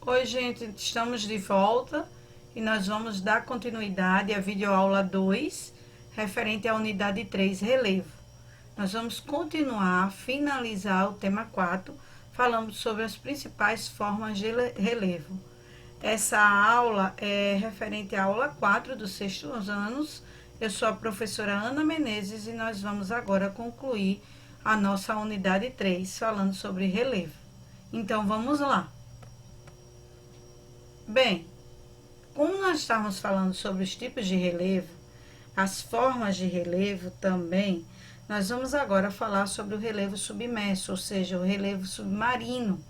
Oi, gente, estamos de volta e nós vamos dar continuidade à videoaula 2, referente à unidade 3, relevo. Nós vamos continuar, finalizar o tema 4, falando sobre as principais formas de relevo. Essa aula é referente à aula 4 dos sextos anos. Eu sou a professora Ana Menezes e nós vamos agora concluir a nossa unidade 3, falando sobre relevo. Então, vamos lá. Bem, como nós estávamos falando sobre os tipos de relevo, as formas de relevo também, nós vamos agora falar sobre o relevo submerso, ou seja, o relevo submarino,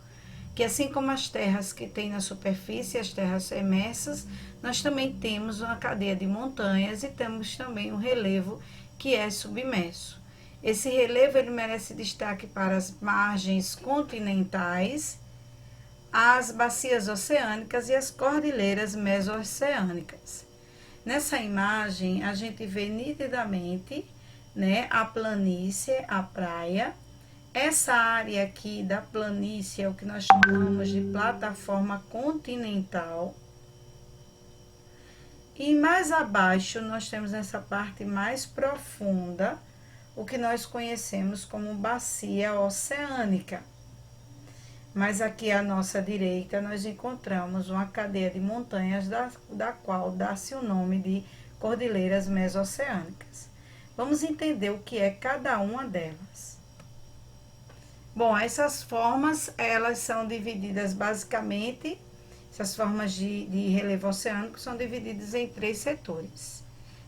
que assim como as terras que tem na superfície, as terras emersas, nós também temos uma cadeia de montanhas e temos também um relevo que é submerso. Esse relevo ele merece destaque para as margens continentais, as bacias oceânicas e as cordilheiras meso-oceânicas. Nessa imagem, a gente vê nitidamente, né, a planície, a praia. Essa área aqui da planície é o que nós chamamos de plataforma continental. E mais abaixo, nós temos nessa parte mais profunda, o que nós conhecemos como bacia oceânica. Mas aqui à nossa direita nós encontramos uma cadeia de montanhas da qual dá-se o nome de cordilheiras meso-oceânicas. Vamos entender o que é cada uma delas. Bom, essas formas, elas são divididas basicamente, essas formas de relevo oceânico são divididas em 3 setores.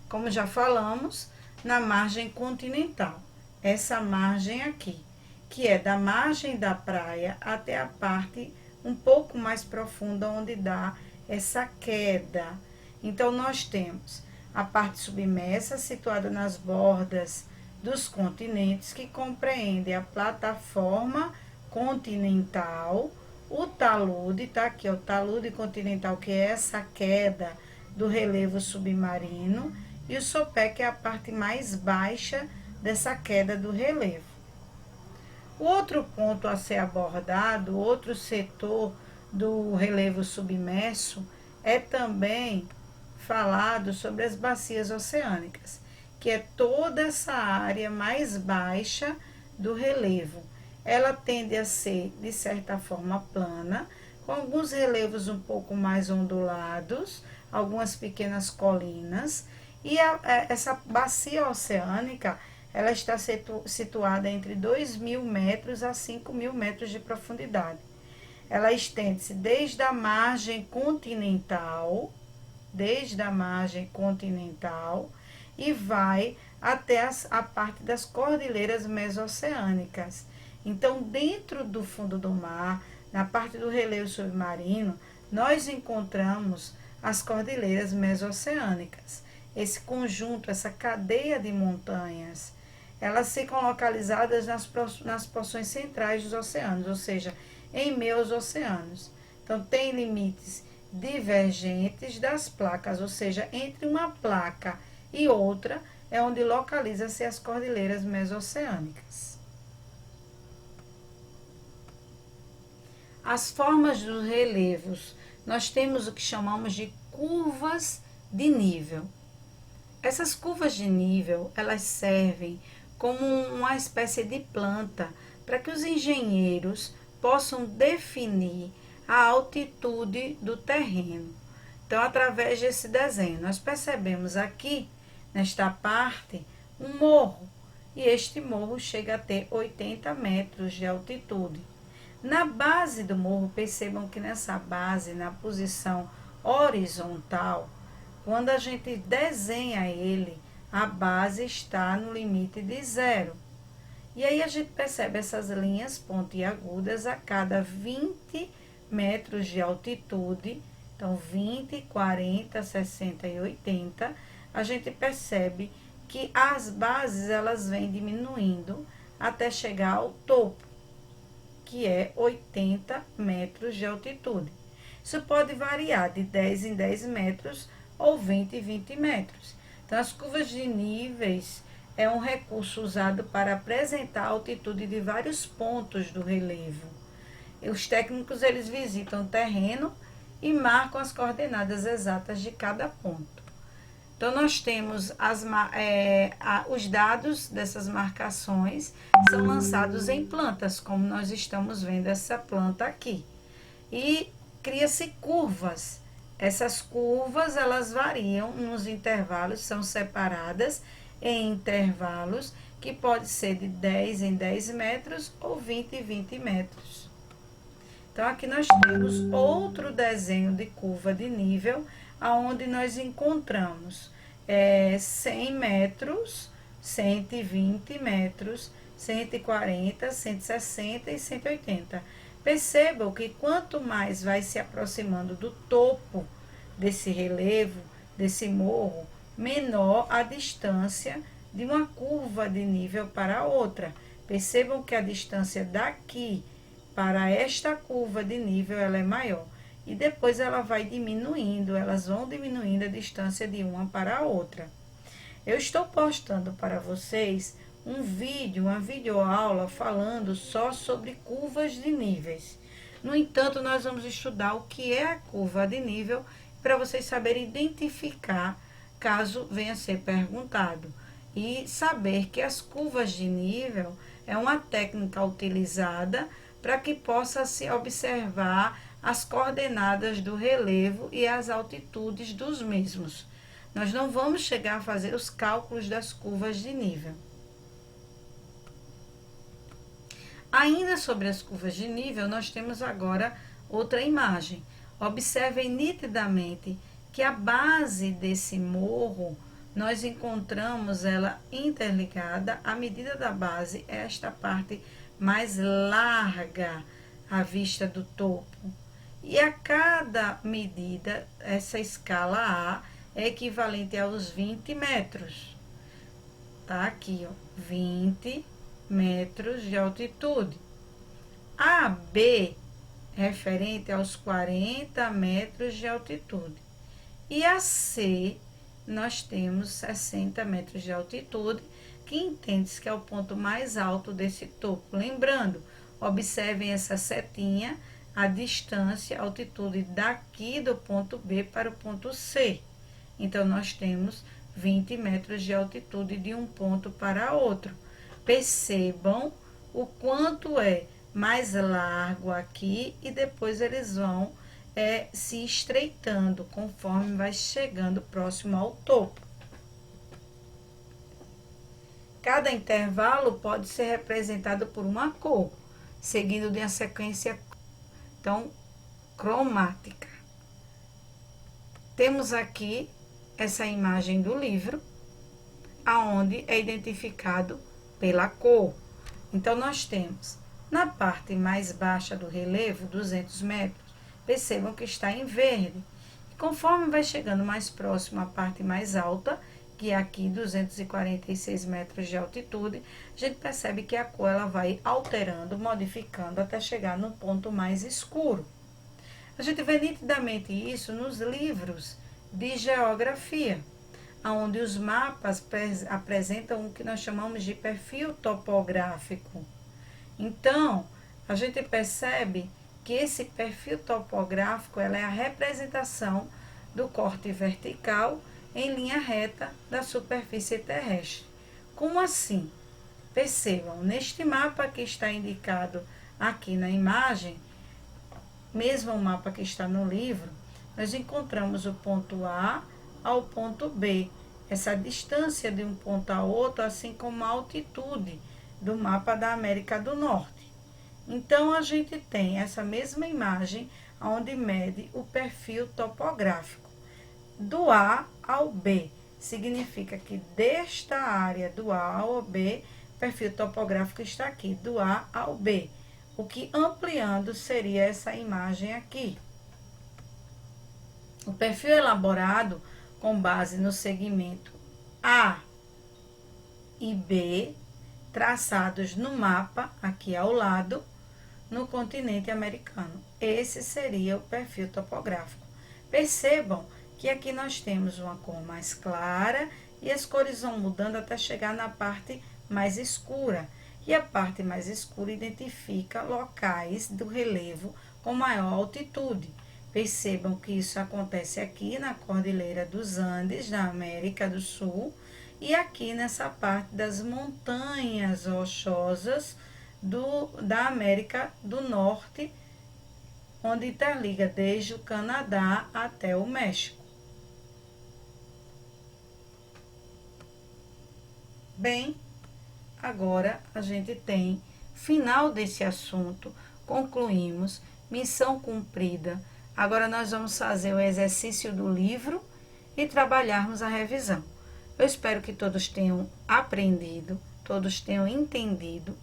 Como já falamos, na margem continental, essa margem aqui, que é da margem da praia até a parte um pouco mais profunda, onde dá essa queda. Então, nós temos a parte submersa, situada nas bordas dos continentes, que compreende a plataforma continental, o talude, tá aqui, o talude continental, que é essa queda do relevo submarino, e o sopé, que é a parte mais baixa dessa queda do relevo. O outro ponto a ser abordado, outro setor do relevo submerso, é também falado sobre as bacias oceânicas, que é toda essa área mais baixa do relevo. Ela tende a ser, de certa forma, plana, com alguns relevos um pouco mais ondulados, algumas pequenas colinas, e essa bacia oceânica, ela está situada entre 2.000 metros a 5.000 metros de profundidade. Ela estende-se desde a margem continental, e vai até a parte das cordilheiras meso-oceânicas. Então, dentro do fundo do mar, na parte do relevo submarino, nós encontramos as cordilheiras meso-oceânicas. Esse conjunto, essa cadeia de montanhas, elas ficam localizadas nas porções centrais dos oceanos, ou seja, em meio aos oceanos. Então, tem limites divergentes das placas, ou seja, entre uma placa e outra é onde localiza-se as cordilheiras meso-oceânicas. As formas dos relevos, nós temos o que chamamos de curvas de nível. Essas curvas de nível, elas servem como uma espécie de planta para que os engenheiros possam definir a altitude do terreno. Então, através desse desenho, nós percebemos aqui, nesta parte, um morro, e este morro chega a ter 80 metros de altitude. Na base do morro, percebam que nessa base, na posição horizontal, quando a gente desenha ele, a base está no limite de 0. E aí a gente percebe essas linhas pontiagudas a cada 20 metros de altitude. Então, 20, 40, 60 e 80, a gente percebe que as bases elas vêm diminuindo até chegar ao topo, que é 80 metros de altitude. Isso pode variar de 10 em 10 metros ou 20 em 20 metros. Então, as curvas de níveis é um recurso usado para apresentar a altitude de vários pontos do relevo. Os técnicos, eles visitam o terreno e marcam as coordenadas exatas de cada ponto. Então, nós temos os dados dessas marcações são lançados em plantas, como nós estamos vendo essa planta aqui. E cria-se curvas. Essas curvas, elas variam nos intervalos, são separadas em intervalos que pode ser de 10 em 10 metros ou 20 em 20 metros. Então, aqui nós temos outro desenho de curva de nível, onde nós encontramos 100 metros, 120 metros, 140, 160 e 180. Percebam que quanto mais vai se aproximando do topo desse relevo, desse morro, menor a distância de uma curva de nível para outra. Percebam que a distância daqui para esta curva de nível ela é maior. E depois ela vai diminuindo, elas vão diminuindo a distância de uma para a outra. Eu estou postando para vocês um vídeo, uma videoaula falando só sobre curvas de níveis. No entanto, nós vamos estudar o que é a curva de nível para vocês saberem identificar caso venha a ser perguntado. E saber que as curvas de nível é uma técnica utilizada para que possa se observar as coordenadas do relevo e as altitudes dos mesmos. Nós não vamos chegar a fazer os cálculos das curvas de nível. Ainda sobre as curvas de nível, nós temos agora outra imagem. Observem nitidamente que a base desse morro, nós encontramos ela interligada. A medida da base é esta parte mais larga à vista do topo. E a cada medida, essa escala A é equivalente aos 20 metros. Tá aqui, ó, 20 metros de altitude. A B referente aos 40 metros de altitude. E a C, nós temos 60 metros de altitude, que entende-se que é o ponto mais alto desse topo. Lembrando, observem essa setinha, a distância, a altitude daqui do ponto B para o ponto C. Então, nós temos 20 metros de altitude de um ponto para outro. Percebam o quanto é mais largo aqui e depois eles vão se estreitando conforme vai chegando próximo ao topo. Cada intervalo pode ser representado por uma cor, seguindo de uma sequência cromática. Temos aqui essa imagem do livro, aonde é identificado pela cor. Então, nós temos na parte mais baixa do relevo, 200 metros, percebam que está em verde. E conforme vai chegando mais próximo à parte mais alta, que é aqui 246 metros de altitude, a gente percebe que a cor ela vai alterando, modificando até chegar no ponto mais escuro. A gente vê nitidamente isso nos livros de geografia, onde os mapas apresentam o que nós chamamos de perfil topográfico. Então, a gente percebe que esse perfil topográfico ela é a representação do corte vertical em linha reta da superfície terrestre. Como assim? Percebam, neste mapa que está indicado aqui na imagem, mesmo o mapa que está no livro, nós encontramos o ponto A ao ponto B. Essa distância de um ponto a outro, assim como a altitude do mapa da América do Norte. Então, a gente tem essa mesma imagem onde mede o perfil topográfico. Do A ao B, significa que desta área do A ao B, o perfil topográfico está aqui, do A ao B. O que ampliando seria essa imagem aqui. O perfil elaborado com base no segmento A e B, traçados no mapa, aqui ao lado, no continente americano. Esse seria o perfil topográfico. Percebam que aqui nós temos uma cor mais clara e as cores vão mudando até chegar na parte mais escura. e a parte mais escura identifica locais do relevo com maior altitude. Percebam que isso acontece aqui na Cordilheira dos Andes, na América do Sul, e aqui nessa parte das montanhas rochosas da América do Norte, onde interliga desde o Canadá até o México. Bem, agora a gente tem final desse assunto, concluímos, missão cumprida. Agora nós vamos fazer o exercício do livro e trabalharmos a revisão. Eu espero que todos tenham aprendido, todos tenham entendido.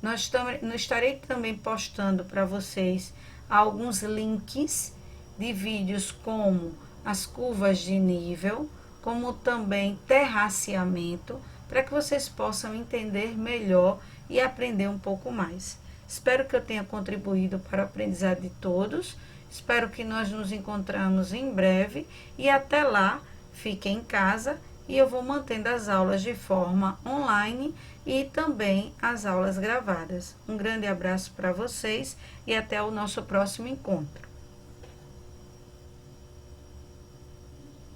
Nós estarei também postando para vocês alguns links de vídeos como as curvas de nível, como também terraceamento, para que vocês possam entender melhor e aprender um pouco mais. Espero que eu tenha contribuído para o aprendizado de todos. Espero que nós nos encontramos em breve e até lá, fiquem em casa e eu vou mantendo as aulas de forma online e também as aulas gravadas. Um grande abraço para vocês e até o nosso próximo encontro.